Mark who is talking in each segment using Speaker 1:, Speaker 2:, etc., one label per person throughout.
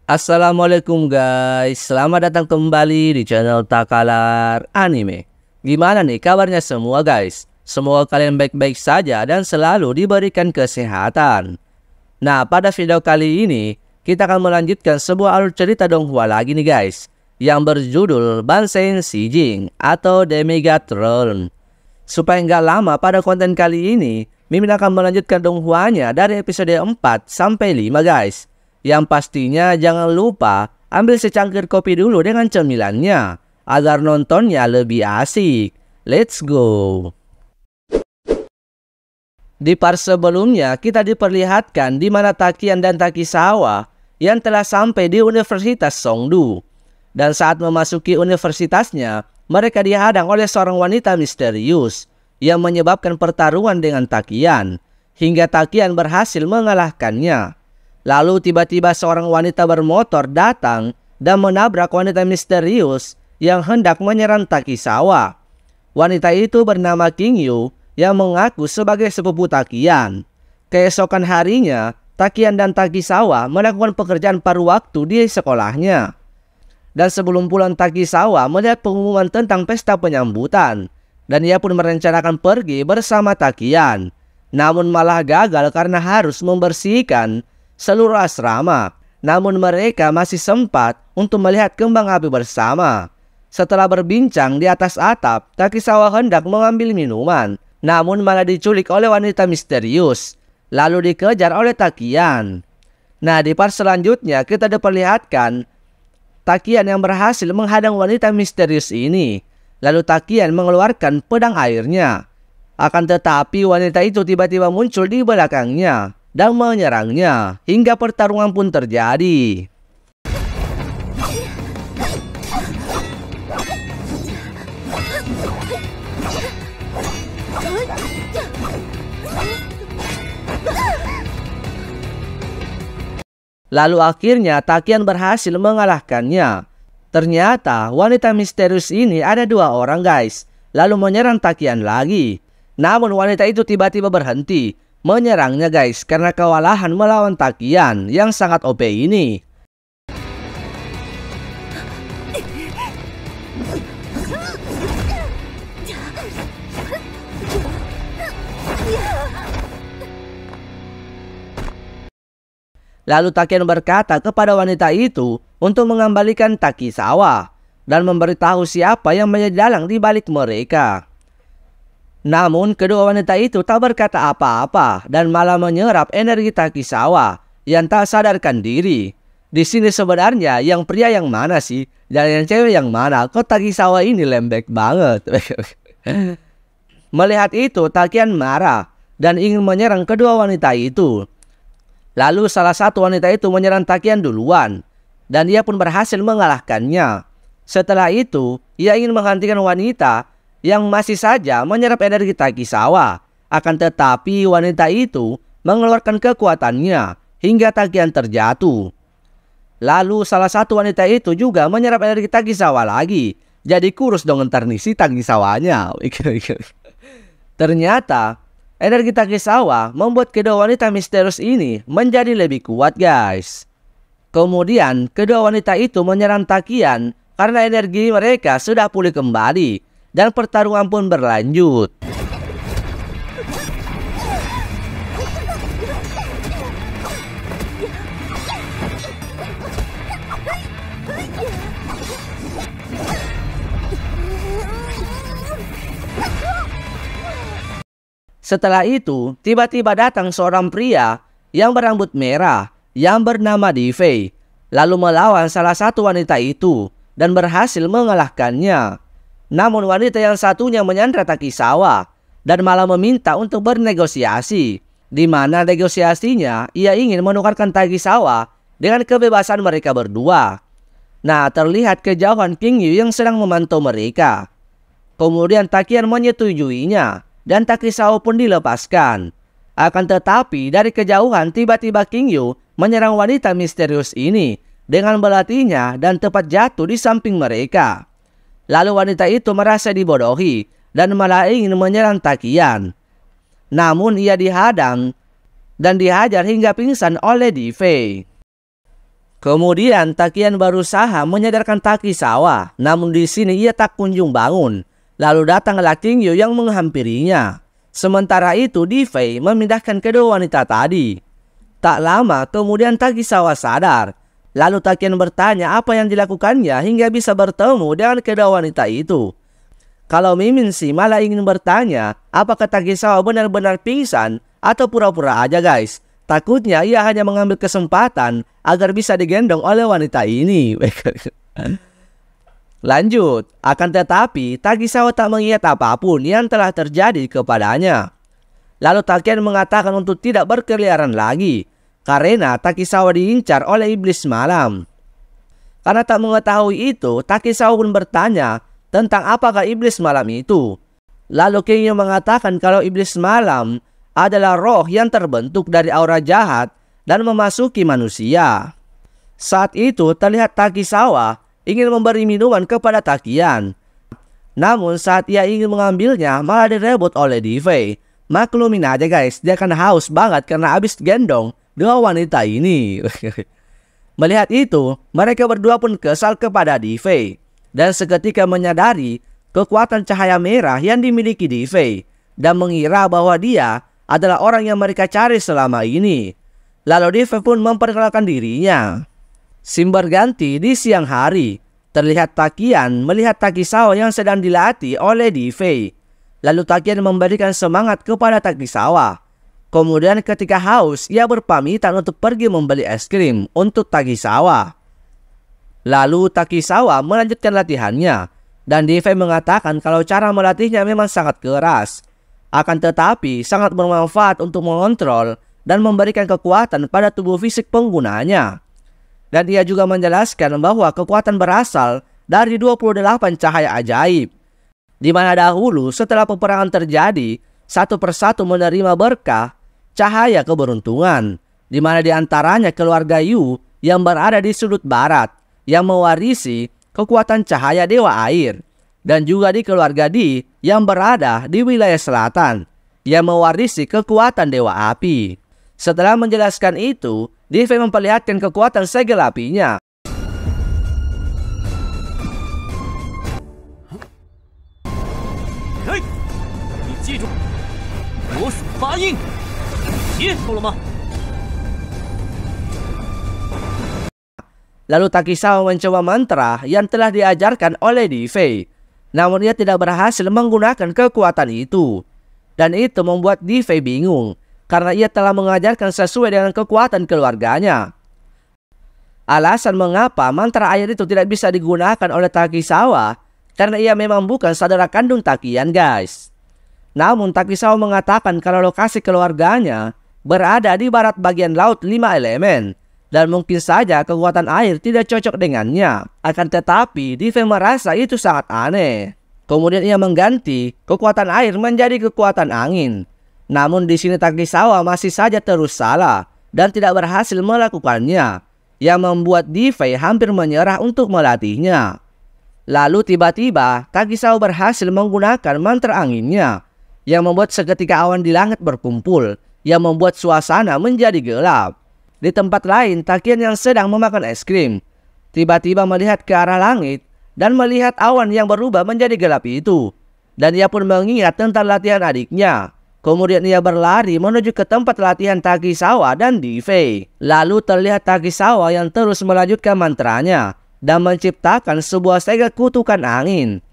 Speaker 1: Assalamualaikum guys, selamat datang kembali di channel Takalar Anime. Gimana nih kabarnya semua guys? Semoga kalian baik-baik saja dan selalu diberikan kesehatan. Nah, pada video kali ini kita akan melanjutkan sebuah alur cerita donghua lagi nih guys, yang berjudul Bansen Shijin atau Demigod Throne. Supaya nggak lama pada konten kali ini, Mimin akan melanjutkan donghuanya dari episode 4 sampai 5 guys. Yang pastinya jangan lupa ambil secangkir kopi dulu dengan cemilannya agar nontonnya lebih asik. Let's go. Di part sebelumnya kita diperlihatkan di mana Takian dan Takisawa yang telah sampai di Universitas Songdu. Dan saat memasuki universitasnya, mereka dihadang oleh seorang wanita misterius yang menyebabkan pertarungan dengan Takian hingga Takian berhasil mengalahkannya. Lalu tiba-tiba seorang wanita bermotor datang dan menabrak wanita misterius yang hendak menyerang Takisawa. Wanita itu bernama Kingyu yang mengaku sebagai sepupu Takian. Keesokan harinya, Takian dan Takisawa melakukan pekerjaan paruh waktu di sekolahnya. Dan sebelum pulang, Takisawa melihat pengumuman tentang pesta penyambutan. Dan ia pun merencanakan pergi bersama Takian. Namun malah gagal karena harus membersihkan seluruh asrama. Namun mereka masih sempat untuk melihat kembang api bersama. Setelah berbincang di atas atap, Takisawa hendak mengambil minuman, namun malah diculik oleh wanita misterius, lalu dikejar oleh Takian. Nah, di part selanjutnya kita diperlihatkan Takian yang berhasil menghadang wanita misterius ini. Lalu Takian mengeluarkan pedang airnya. Akan tetapi wanita itu tiba-tiba muncul di belakangnya dan menyerangnya hingga pertarungan pun terjadi. Lalu akhirnya Takian berhasil mengalahkannya. Ternyata wanita misterius ini ada 2 orang guys, lalu menyerang Takian lagi. Namun wanita itu tiba-tiba berhenti menyerangnya guys karena kewalahan melawan Takian yang sangat OP ini. Lalu Takian berkata kepada wanita itu untuk mengembalikan Takisawa dan memberitahu siapa yang menjadi dalang di balik mereka. Namun kedua wanita itu tak berkata apa-apa dan malah menyerap energi Takisawa yang tak sadarkan diri. Di sini sebenarnya yang pria yang mana sih dan yang cewek yang mana? Kok Takisawa ini lembek banget. Melihat itu Takian marah dan ingin menyerang kedua wanita itu. Lalu salah satu wanita itu menyerang Takian duluan dan ia pun berhasil mengalahkannya. Setelah itu ia ingin menghentikan wanita yang masih saja menyerap energi Takisawa. Akan tetapi wanita itu mengeluarkan kekuatannya hingga Takian terjatuh. Lalu salah satu wanita itu juga menyerap energi Takisawa lagi. Jadi kurus dong ntar nih si Takisawanya. Ternyata energi Takisawa membuat kedua wanita misterius ini menjadi lebih kuat guys. Kemudian kedua wanita itu menyerang Takian karena energi mereka sudah pulih kembali. Dan pertarungan pun berlanjut. Setelah itu, tiba-tiba datang seorang pria yang berambut merah yang bernama Divey, lalu melawan salah satu wanita itu dan berhasil mengalahkannya. Namun wanita yang satunya menyandra Takisawa dan malah meminta untuk bernegosiasi, di mana negosiasinya ia ingin menukarkan Takisawa dengan kebebasan mereka berdua. Nah, terlihat kejauhan Kingyu yang sedang memantau mereka. Kemudian Takian menyetujuinya dan Takisawa pun dilepaskan. Akan tetapi dari kejauhan tiba-tiba Kingyu menyerang wanita misterius ini dengan belatinya dan tepat jatuh di samping mereka. Lalu wanita itu merasa dibodohi dan malah ingin menyerang Takian. Namun ia dihadang dan dihajar hingga pingsan oleh Divey. Kemudian Takian berusaha menyadarkan Takisawa, namun di sini ia tak kunjung bangun. Lalu datanglah Kingyo yang menghampirinya. Sementara itu Difei memindahkan kedua wanita tadi. Tak lama kemudian Takisawa sadar. Lalu Takian bertanya apa yang dilakukannya hingga bisa bertemu dengan kedua wanita itu. Kalau Miminshi malah ingin bertanya apakah Takisawa benar-benar pingsan atau pura-pura aja guys. Takutnya ia hanya mengambil kesempatan agar bisa digendong oleh wanita ini. Lanjut, akan tetapi Takisawa tak mengingat apapun yang telah terjadi kepadanya. Lalu Takian mengatakan untuk tidak berkeliaran lagi, karena Takisawa diincar oleh iblis malam. Karena tak mengetahui itu, Takisawa pun bertanya tentang apakah iblis malam itu. Lalu Kingyo mengatakan kalau iblis malam adalah roh yang terbentuk dari aura jahat dan memasuki manusia. Saat itu terlihat Takisawa ingin memberi minuman kepada Takian. Namun saat ia ingin mengambilnya malah direbut oleh Difei. Maklumin aja guys, dia kan haus banget karena habis gendong dua wanita ini. Melihat itu, mereka berdua pun kesal kepada Difei. Dan seketika menyadari kekuatan cahaya merah yang dimiliki Difei. Dan mengira bahwa dia adalah orang yang mereka cari selama ini. Lalu Difei pun memperkenalkan dirinya. Scene berganti di siang hari. Terlihat Takian melihat Takisawa yang sedang dilatih oleh Difei. Lalu Takian memberikan semangat kepada Takisawa. Kemudian ketika haus, ia berpamitan untuk pergi membeli es krim untuk Takisawa. Lalu Takisawa melanjutkan latihannya. Dan Difei mengatakan kalau cara melatihnya memang sangat keras. Akan tetapi sangat bermanfaat untuk mengontrol dan memberikan kekuatan pada tubuh fisik penggunanya. Dan ia juga menjelaskan bahwa kekuatan berasal dari 28 cahaya ajaib. Di mana dahulu setelah peperangan terjadi, satu persatu menerima berkah cahaya keberuntungan. Di mana diantaranya keluarga Yu yang berada di sudut barat yang mewarisi kekuatan cahaya dewa air. Dan juga di keluarga Di yang berada di wilayah selatan yang mewarisi kekuatan dewa api. Setelah menjelaskan itu, Difei memperlihatkan kekuatan segel apinya. Lalu Takisawa mencoba mantra yang telah diajarkan oleh Difei. Namun ia tidak berhasil menggunakan kekuatan itu. Dan itu membuat Difei bingung. Karena ia telah mengajarkan sesuai dengan kekuatan keluarganya. Alasan mengapa mantra air itu tidak bisa digunakan oleh Takisawa. Karena ia memang bukan saudara kandung Takian guys. Namun Takisawa mengatakan kalau lokasi keluarganya berada di barat bagian laut 5 elemen. Dan mungkin saja kekuatan air tidak cocok dengannya. Akan tetapi Difei merasa itu sangat aneh. Kemudian ia mengganti kekuatan air menjadi kekuatan angin. Namun di sini Takisawa masih saja terus salah dan tidak berhasil melakukannya. Yang membuat Difei hampir menyerah untuk melatihnya. Lalu tiba-tiba Takisawa berhasil menggunakan mantra anginnya. Yang membuat seketika awan di langit berkumpul. Yang membuat suasana menjadi gelap. Di tempat lain, Takian yang sedang memakan es krim tiba-tiba melihat ke arah langit dan melihat awan yang berubah menjadi gelap itu. Dan ia pun mengingat tentang latihan adiknya. Kemudian ia berlari menuju ke tempat latihan Takisawa dan Difei. Lalu terlihat Takisawa yang terus melanjutkan mantranya dan menciptakan sebuah segel kutukan angin.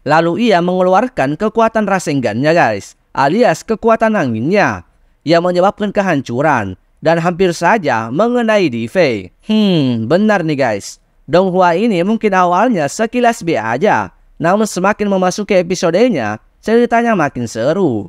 Speaker 1: Lalu ia mengeluarkan kekuatan Rasengannya guys, alias kekuatan anginnya, yang menyebabkan kehancuran dan hampir saja mengenai Difei. Benar nih guys, Donghua ini mungkin awalnya sekilas B aja, namun semakin memasuki episodenya, ceritanya makin seru.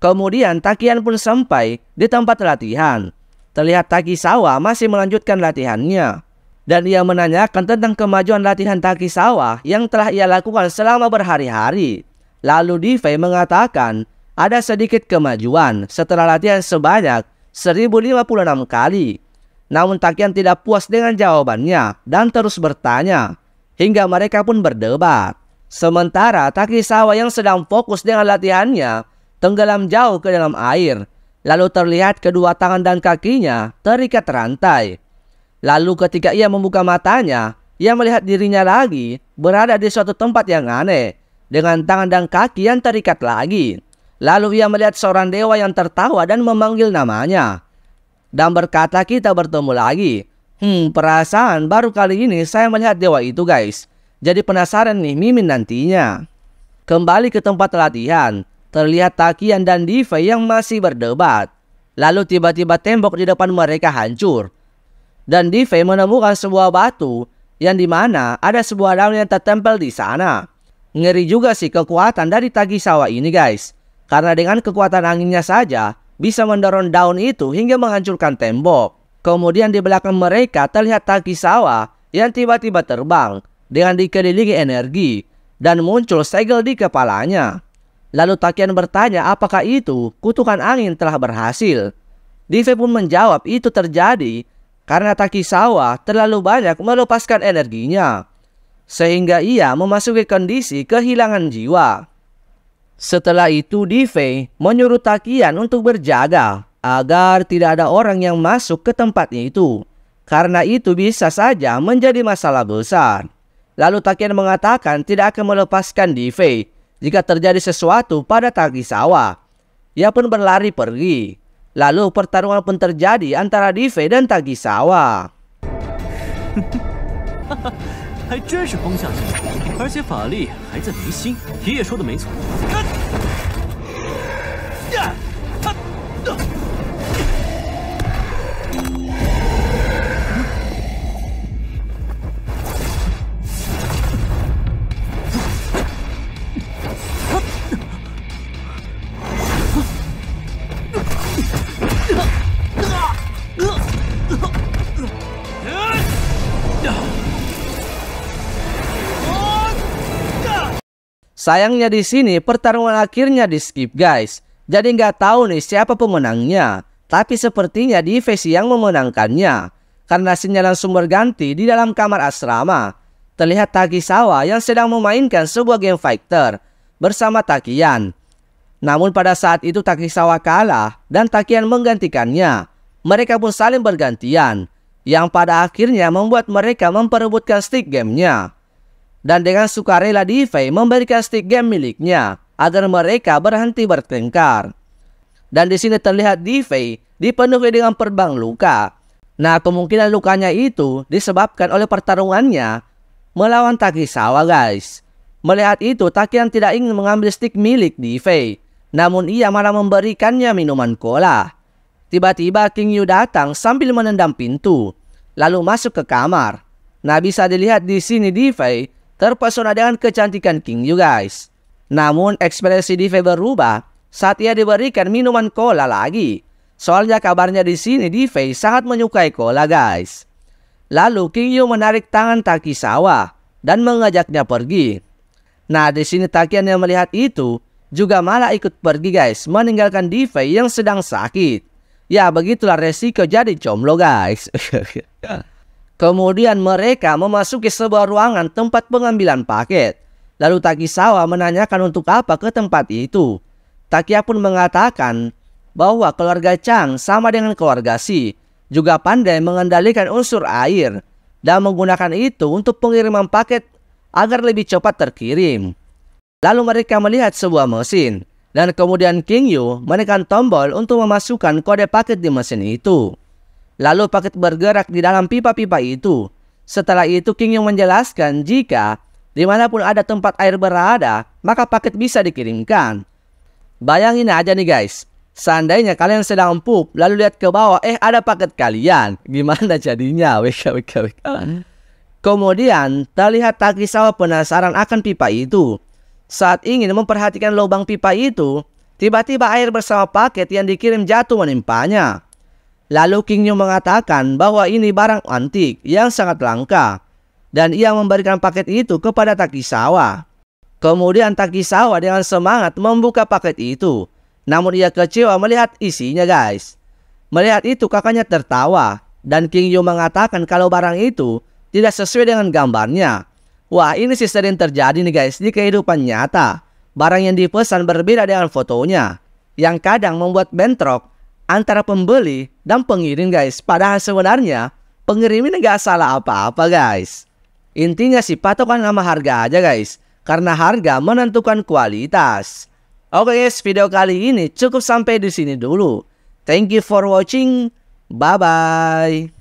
Speaker 1: Kemudian Takian pun sampai di tempat latihan. Terlihat Takisawa masih melanjutkan latihannya. Dan ia menanyakan tentang kemajuan latihan Takisawa yang telah ia lakukan selama berhari-hari. Lalu Difei mengatakan ada sedikit kemajuan setelah latihan sebanyak 1056 kali. Namun Takian tidak puas dengan jawabannya dan terus bertanya. Hingga mereka pun berdebat. Sementara Takisawa yang sedang fokus dengan latihannya tenggelam jauh ke dalam air. Lalu terlihat kedua tangan dan kakinya terikat rantai. Lalu ketika ia membuka matanya, ia melihat dirinya lagi berada di suatu tempat yang aneh, dengan tangan dan kaki yang terikat lagi. Lalu ia melihat seorang dewa yang tertawa dan memanggil namanya. Dan berkata, kita bertemu lagi. Perasaan baru kali ini saya melihat dewa itu guys. Jadi penasaran nih Mimin nantinya. Kembali ke tempat latihan. Terlihat Takian dan Difei yang masih berdebat. Lalu tiba-tiba tembok di depan mereka hancur. Dan Difei menemukan sebuah batu yang dimana ada sebuah daun yang tertempel di sana. Ngeri juga sih kekuatan dari Takisawa ini guys. Karena dengan kekuatan anginnya saja bisa mendorong daun itu hingga menghancurkan tembok. Kemudian di belakang mereka terlihat Takisawa yang tiba-tiba terbang dengan dikelilingi energi dan muncul segel di kepalanya. Lalu Takian bertanya apakah itu kutukan angin telah berhasil. Difei pun menjawab itu terjadi karena Takisawa terlalu banyak melepaskan energinya, sehingga ia memasuki kondisi kehilangan jiwa. Setelah itu Difei menyuruh Takian untuk berjaga agar tidak ada orang yang masuk ke tempatnya itu, karena itu bisa saja menjadi masalah besar. Lalu Takian mengatakan tidak akan melepaskan Difei jika terjadi sesuatu pada Takisawa. Ia pun berlari pergi. Lalu pertarungan pun terjadi antara Difei dan Takisawa.
Speaker 2: 还真是风象星，而且法力还在离心。爷爷说的没错。
Speaker 1: Sayangnya di sini pertarungan akhirnya di skip guys. Jadi nggak tahu nih siapa pemenangnya. Tapi sepertinya Difei yang memenangkannya. Karena sinyal langsung berganti di dalam kamar asrama. Terlihat Takisawa yang sedang memainkan sebuah game fighter bersama Takian. Namun pada saat itu Takisawa kalah dan Takian menggantikannya. Mereka pun saling bergantian. Yang pada akhirnya membuat mereka memperebutkan stick gamenya. Dan dengan sukarela Difei memberikan stick game miliknya agar mereka berhenti bertengkar. Dan di sini terlihat Difei dipenuhi dengan perbang luka. Nah, kemungkinan lukanya itu disebabkan oleh pertarungannya melawan Takisawa guys. Melihat itu, Takian tidak ingin mengambil stick milik Difei, namun ia malah memberikannya minuman cola. Tiba-tiba King Yu datang sambil menendang pintu, lalu masuk ke kamar. Nah, bisa dilihat di sini Difei terpesona dengan kecantikan King Yu guys. Namun ekspresi Difei berubah saat ia diberikan minuman cola lagi. Soalnya kabarnya di sini Difei sangat menyukai cola guys. Lalu King Yu menarik tangan Takisawa dan mengajaknya pergi. Nah, di sini Takian yang melihat itu juga malah ikut pergi guys, meninggalkan Difei yang sedang sakit. Ya, begitulah resiko jadi jomblo guys. Kemudian mereka memasuki sebuah ruangan tempat pengambilan paket. Lalu Takisawa menanyakan untuk apa ke tempat itu. Takia pun mengatakan bahwa keluarga Chang sama dengan keluarga Si, juga pandai mengendalikan unsur air dan menggunakan itu untuk pengiriman paket agar lebih cepat terkirim. Lalu mereka melihat sebuah mesin dan kemudian King Yu menekan tombol untuk memasukkan kode paket di mesin itu. Lalu paket bergerak di dalam pipa-pipa itu. Setelah itu King Yu menjelaskan jika dimanapun ada tempat air berada, maka paket bisa dikirimkan. Bayangin aja nih guys, seandainya kalian sedang pup lalu lihat ke bawah, ada paket kalian. Gimana jadinya? Kemudian terlihat Takisawa penasaran akan pipa itu. Saat ingin memperhatikan lubang pipa itu, tiba-tiba air bersama paket yang dikirim jatuh menimpanya. Lalu King Yu mengatakan bahwa ini barang antik yang sangat langka. Dan ia memberikan paket itu kepada Takisawa. Kemudian Takisawa dengan semangat membuka paket itu. Namun ia kecewa melihat isinya guys. Melihat itu kakaknya tertawa. Dan King Yu mengatakan kalau barang itu tidak sesuai dengan gambarnya. Wah, ini sih sering terjadi nih guys di kehidupan nyata. Barang yang dipesan berbeda dengan fotonya. yang kadang membuat bentrok antara pembeli dan pengirim guys. Padahal sebenarnya pengirim ini gak salah apa-apa guys. Intinya sih patokan sama harga aja guys, karena harga menentukan kualitas. Oke guys, video kali ini cukup sampai di sini dulu. Thank you for watching. Bye bye.